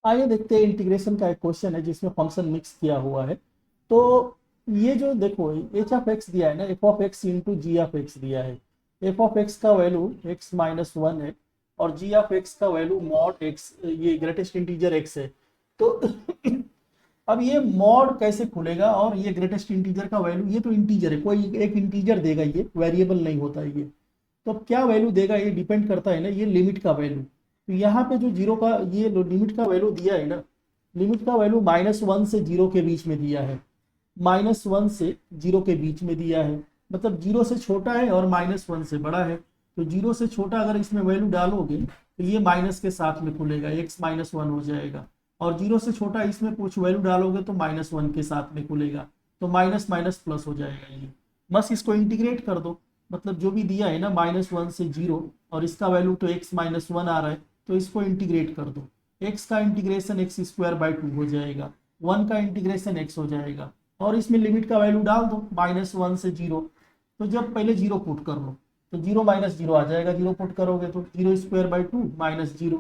आइए देखते हैं, इंटीग्रेशन का एक क्वेश्चन है जिसमें फंक्शन मिक्स किया हुआ है। तो ये जो देखो, एच ऑफ एक्स दिया है ना, f of x into g of x दिया है। एफ ऑफ एक्स का वैल्यू एक्स माइनस वन है और जी ऑफ एक्स का वैल्यू मॉड एक्स, ये ग्रेटेस्ट इंटीजर एक्स है। तो अब ये मॉड कैसे खुलेगा और ये ग्रेटेस्ट इंटीजर का वैल्यू, ये तो इंटीजर है, कोई एक इंटीजर देगा, ये वेरिएबल नहीं होता है ये। तो अब क्या वैल्यू देगा, ये डिपेंड करता है ना, ये लिमिट का वैल्यू। तो यहाँ पे जो जीरो का ये लिमिट का वैल्यू दिया है ना, लिमिट का वैल्यू माइनस वन से जीरो के बीच में दिया है। माइनस वन से जीरो के बीच में दिया है, मतलब जीरो से छोटा है और माइनस वन से बड़ा है। तो जीरो से छोटा अगर इसमें वैल्यू डालोगे तो ये माइनस के साथ में खुलेगा, एक्स माइनस वन हो जाएगा। और जीरो से छोटा इसमें कुछ वैल्यू डालोगे तो माइनस वन के साथ में खुलेगा। तो माइनस माइनस प्लस हो जाएगा ये। बस इसको इंटीग्रेट कर दो, मतलब जो भी दिया है ना माइनस वन से जीरो, और इसका वैल्यू तो एक्स माइनस वन आ रहा है, तो इसको इंटीग्रेट कर दो। एक्स का integration x square by two हो जाएगा, वन का इंटीग्रेशन एक्स हो जाएगा, और इसमें लिमिट का वैल्यू डाल दो माइनस वन से जीरो। तो जब पहले जीरो पुट कर लो तो जीरो माइनस जीरो आ जाएगा, जीरो पुट करोगे तो zero square by two minus zero,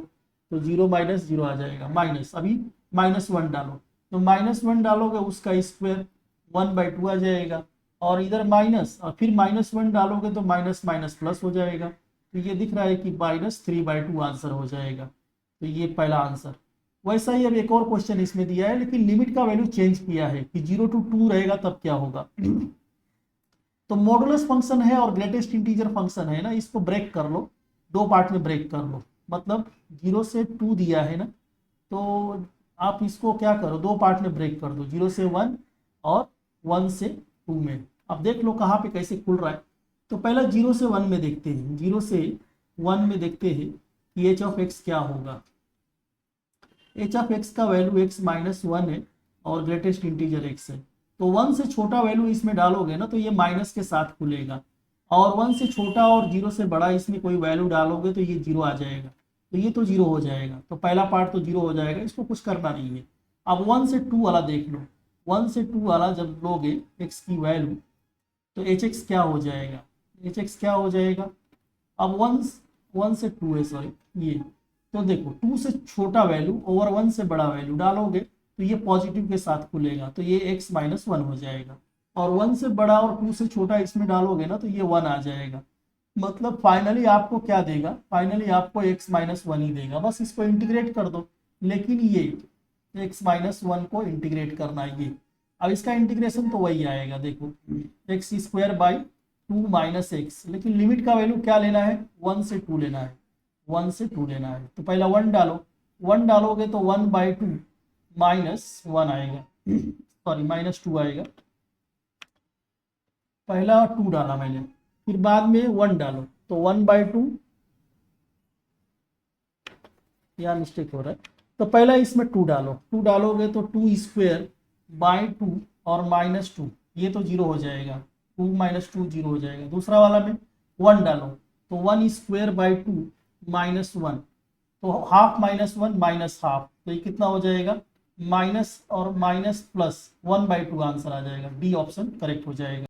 तो जीरो माइनस जीरो आ जाएगा, माइनस अभी माइनस वन डालो, तो माइनस वन डालोगे उसका स्क्वायर वन बाई टू आ जाएगा, और इधर माइनस, और फिर माइनस वन डालोगे तो माइनस माइनस प्लस हो जाएगा। तो ये दिख रहा है कि minus three by two answer हो जाएगा। तो ये पहला आंसर। वैसा ही अब एक और क्वेश्चन इसमें दिया है, लेकिन लिमिट का वैल्यू चेंज किया है कि जीरो टू टू रहेगा तब क्या होगा। तो मॉडुलस फंक्शन है और ग्रेटेस्ट इंटीजर फंक्शन है ना, इसको ब्रेक कर लो, दो पार्ट में ब्रेक कर लो। मतलब जीरो से टू दिया है ना, तो आप इसको क्या करो, दो पार्ट में ब्रेक कर दो, जीरो से वन और वन से टू में। अब देख लो कहाँ पे कैसे खुल रहा है। तो पहला जीरो से वन में देखते हैं, जीरो से वन में देखते हैं कि एच ऑफ एक्स क्या होगा। एच ऑफ एक्स का वैल्यू एक्स माइनस वन है और ग्रेटेस्ट इंटीजर एक्स है। तो वन से छोटा वैल्यू इसमें डालोगे ना तो ये माइनस के साथ खुलेगा, और वन से छोटा और जीरो से बड़ा इसमें कोई वैल्यू डालोगे तो ये जीरो आ जाएगा। तो ये तो जीरो हो जाएगा, तो पहला पार्ट तो जीरो हो जाएगा, इसको कुछ करना नहीं है। अब वन से टू वाला देख लो, वन से टू वाला जब लोगे एक्स की वैल्यू, तो एच एक्स क्या हो जाएगा, एच एक्स क्या हो जाएगा। अब वन वन से टू है, सॉरी ये। तो देखो टू से छोटा वैल्यू ओवर वन से बड़ा वैल्यू डालोगे तो ये पॉजिटिव के साथ खुलेगा, तो ये एक्स माइनस वन हो जाएगा। और वन से बड़ा और टू से छोटा इसमें डालोगे ना तो ये वन आ जाएगा। मतलब फाइनली आपको क्या देगा, फाइनली आपको एक्स माइनस वन ही देगा। बस इसको इंटीग्रेट कर दो, लेकिन ये एक्स माइनस वन को इंटीग्रेट करना है ये। अब इसका इंटीग्रेशन तो वही आएगा, देखो x square by two minus x, लेकिन लिमिट का वैल्यू क्या लेना है, वन से टू लेना है, वन से टू लेना है। तो पहला वन डालो, वन डालोगे तो one by two minus one आएगा, सॉरी माइनस टू आएगा। पहला टू डाला मैंने, फिर बाद में वन डालो तो वन बाई टू, यहाँ मिस्टेक हो रहा है। तो पहला इसमें टू डालो, टू डालोगे तो टू स्क्वेयर बाई टू और माइनस टू, ये तो जीरो हो जाएगा, टू माइनस टू जीरो हो जाएगा। दूसरा वाला में वन डालो तो one square by two minus one, तो half minus one minus half, तो ये कितना हो जाएगा, माइनस और minus plus one by two answer आ जाएगा। डी ऑप्शन करेक्ट हो जाएगा।